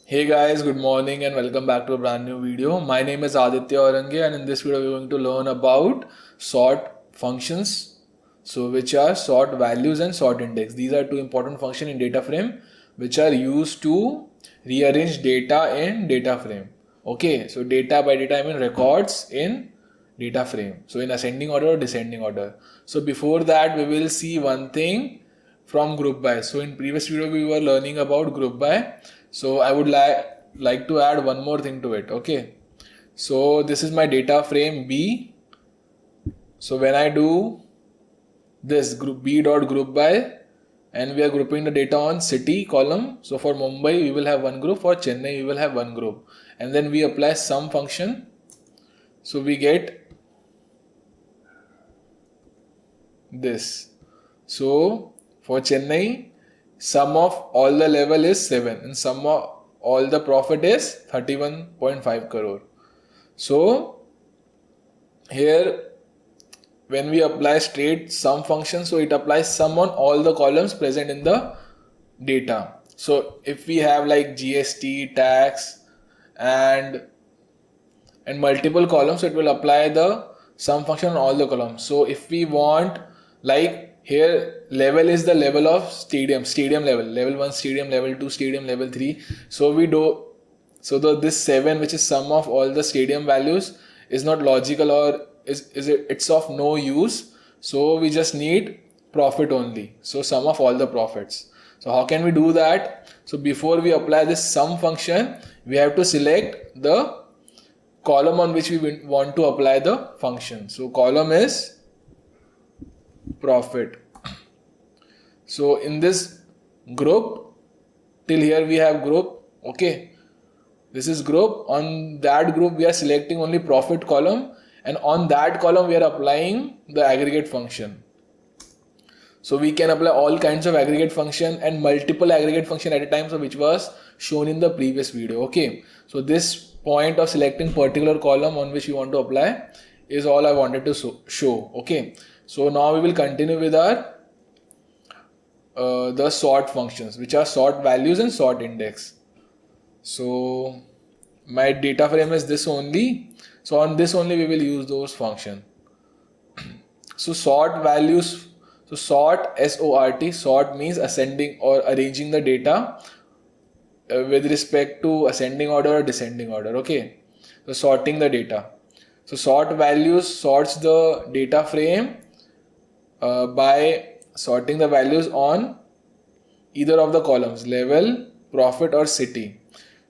Hey guys, good morning and welcome back to a brand new video. My name is Aditya Orange and in this video we're going to learn about sort functions. So which are sort values and sort index. These are two important functions in data frame which are used to rearrange data in data frame. Okay, so data by data I mean records in data frame. So in ascending order or descending order. So before that we will see one thing from group by. So in previous video we were learning about group by. So I would like to add one more thing to it. Okay. So this is my data frame B. So when I do this group B dot group by and we are grouping the data on city column. So for Mumbai we will have one group, for Chennai we will have one group, and then we apply sum function. So we get this. So for Chennai, sum of all the level is 7 and sum of all the profit is 31.5 crore. So here when we apply straight sum function, so it applies sum on all the columns present in the data. So if we have like GST, tax and multiple columns, so it will apply the sum function on all the columns. So if we want, like here level is the level of stadium level 1 stadium, level 2 stadium, level 3. So we do, so this 7 which is sum of all the stadium values is not logical, or it's of no use. So we just need profit only, so sum of all the profits. So how can we do that? So before we apply this sum function, we have to select the column on which we want to apply the function. So column is profit. So in this group, till here we have group. Okay, this is group. On that group we are selecting only profit column, and on that column we are applying the aggregate function. So we can apply all kinds of aggregate function and multiple aggregate function at a time, so which was shown in the previous video. Okay, so this point of selecting particular column on which you want to apply is all I wanted to show. Okay, so now we will continue with our the sort functions, which are sort values and sort index. So my data frame is this only. So on this only we will use those function. So sort values, so sort SORT, sort means ascending or arranging the data with respect to ascending order or descending order. Okay, so sorting the data. So sort values sorts the data frame by sorting the values on either of the columns, level, profit or city.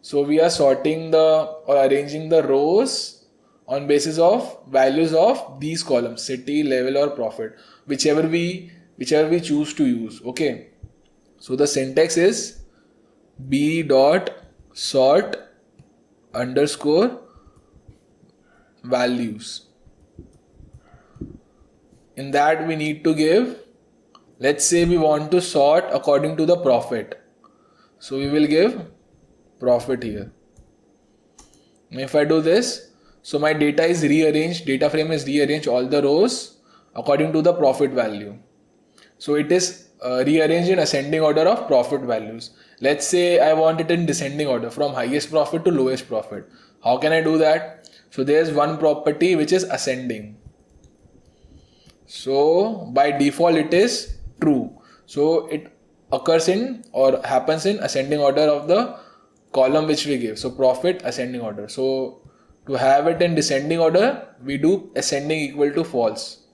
So we are sorting or arranging the rows on basis of values of these columns, city, level or profit, whichever we choose to use. Okay, so the syntax is B dot sort underscore values. In that we need to give, let's say we want to sort according to the profit, so we will give profit here. If I do this, so my data is rearranged, data frame is rearranged, all the rows according to the profit value. So it is rearranged in ascending order of profit values. Let's say I want it in descending order from highest profit to lowest profit. How can I do that? So there's one property which is ascending. So by default it is true. So it occurs in or happens in ascending order of the column which we give. So profit ascending order. So to have it in descending order, we do ascending equal to false.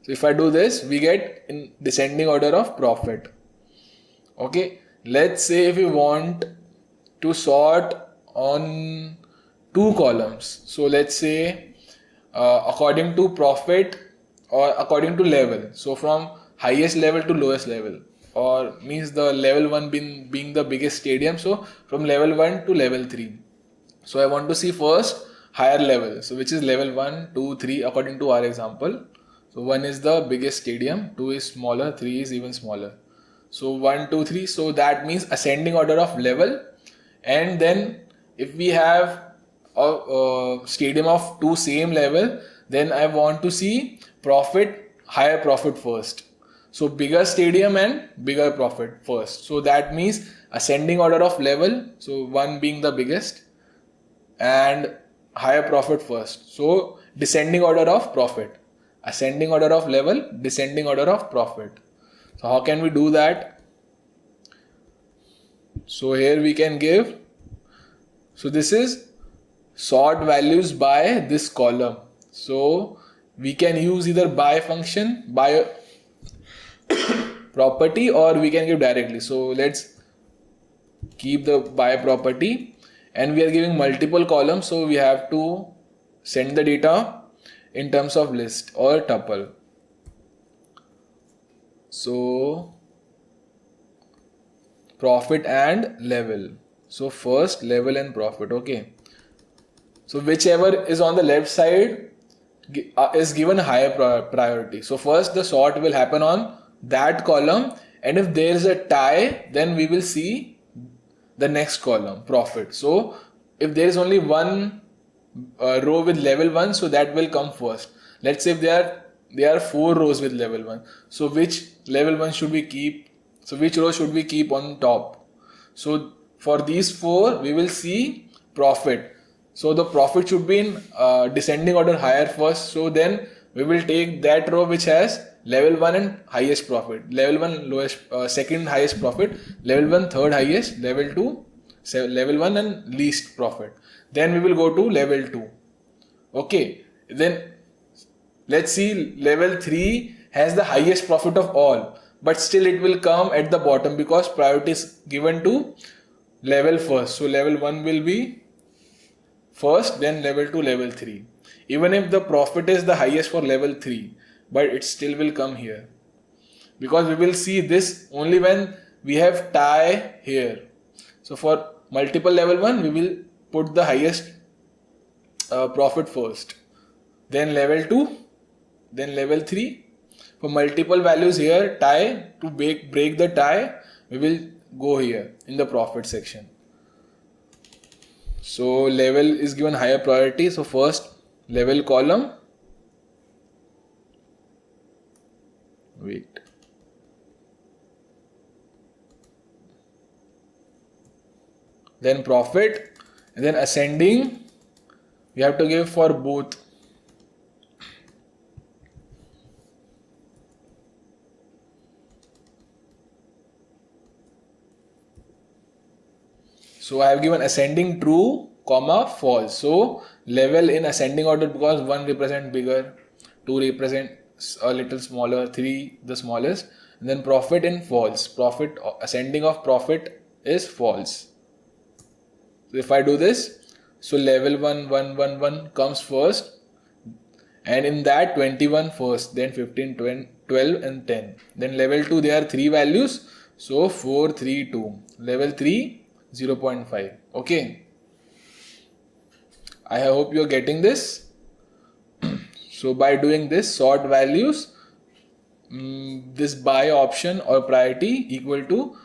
So if I do this, we get in descending order of profit. Okay, let's say if we want to sort on two columns. So let's say according to profit or according to level. So from highest level to lowest level, or means the level 1 being the biggest stadium. So from level 1 to level 3. So I want to see first higher level. So which is level 1, 2, 3 according to our example. So 1 is the biggest stadium, 2 is smaller, 3 is even smaller. So 1, 2, 3. So that means ascending order of level. And then if we have a stadium of 2 same level, then I want to see profit, higher profit first. So bigger stadium and bigger profit first. So that means ascending order of level, so 1 being the biggest, and higher profit first. So descending order of profit, ascending order of level, descending order of profit. So how can we do that? So here we can give, so this is sort values by this column. So we can use either by function, by property, or we can give directly. So let's keep the by property, and we are giving multiple columns, so we have to send the data in terms of list or tuple. So profit and level. So first level and profit. Okay. So whichever is on the left side is given higher priority. So first the sort will happen on that column, and if there is a tie, then we will see the next column, profit. So if there is only one row with level 1, so that will come first. Let's say if there are 4 rows with level 1, so which level 1 should we keep? So which row should we keep on top? So for these 4 we will see profit. So the profit should be in descending order higher first. So then we will take that row which has level 1 and highest profit, level 1 lowest, second highest profit, level 1 third highest, level 2 level 1 and least profit. Then we will go to level 2. Okay, then let's see, level 3 has the highest profit of all, but still it will come at the bottom because priority is given to level first. So level 1 will be first, then level 2, level 3. Even if the profit is the highest for level 3, but it still will come here, because we will see this only when we have tie here. So for multiple level 1, we will put the highest profit first, then level 2, then level 3. For multiple values here, tie, to break the tie, we will go here in the profit section. So level is given higher priority. So first level column, then profit, and then ascending we have to give for both. So I have given ascending true, comma false. So level in ascending order because 1 represent bigger, 2 represent a little smaller, 3 the smallest, and then profit in false. Profit, ascending of profit is false. So if I do this, so level 1 1 1 1 comes first, and in that 21 first, then 15 12 and 10. Then level 2 there are 3 values, so 4 3 2. Level 3 0.5. Okay, I hope you are getting this. So by doing this, sort values, this by option or priority equal to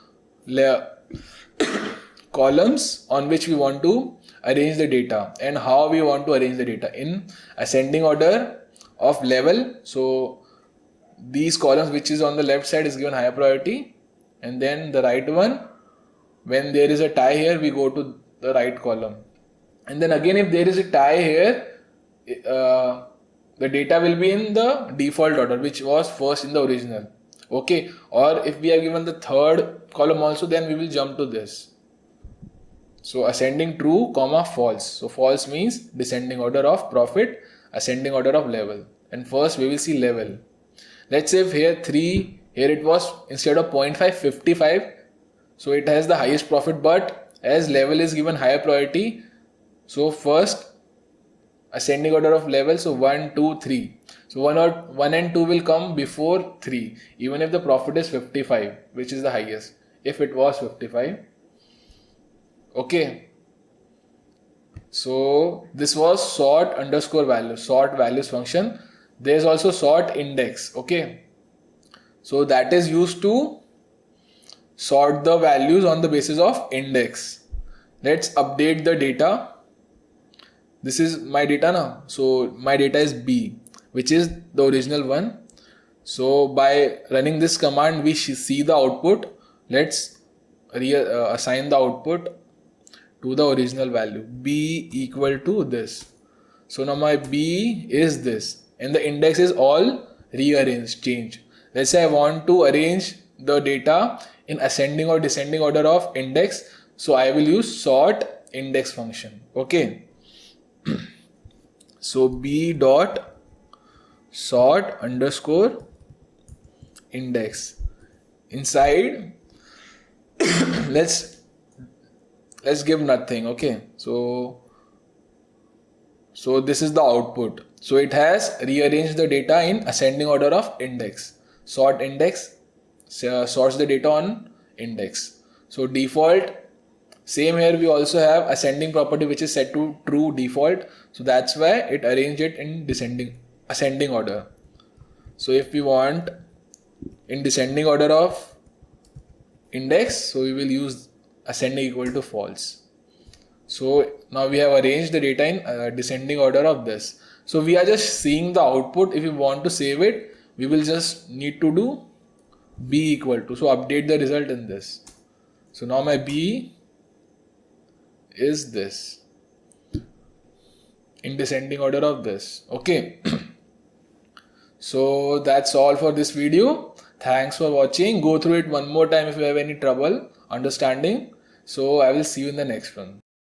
columns on which we want to arrange the data, and how we want to arrange the data in ascending order of level. So these columns which is on the left side is given higher priority, and then the right one, when there is a tie here, we go to the right column. And then again, if there is a tie here, the data will be in the default order, which was first in the original. Okay, or if we are given the third column also, then we will jump to this. So ascending true, comma false. So false means descending order of profit, ascending order of level. And first we will see level. Let's say if here 3, here it was instead of 0.5, 55. So it has the highest profit, but as level is given higher priority, so first ascending order of level, so 1, 2, 3. So 1 and 2 will come before 3, even if the profit is 55, which is the highest, if it was 55. Okay. So this was sort underscore value, sort values function. There is also sort index. Okay. So that is used to sort the values on the basis of index. Let's update the data. This is my data now. So my data is B, which is the original one. So by running this command, we see the output. Let's assign the output to the original value, b equal to this. So now my b is this, and the index is all rearranged, change. Let's say I want to arrange the data in ascending or descending order of index, so I will use sort index function. Okay. So b dot sort underscore index. Inside let's give nothing. Okay, so this is the output. So it has rearranged the data in ascending order of index. Sort index sorts the data on index. So default, same here, we also have ascending property which is set to true default. So that's why it arranged it in ascending order. So if we want in descending order of index, so we will use ascending equal to false. So now we have arranged the data in descending order of this. So we are just seeing the output. If we want to save it, we will just need to do b equal to, so update the result in this. So now my b is this in descending order of this. Okay. So that's all for this video. Thanks for watching. Go through it one more time if you have any trouble understanding. So I will see you in the next one.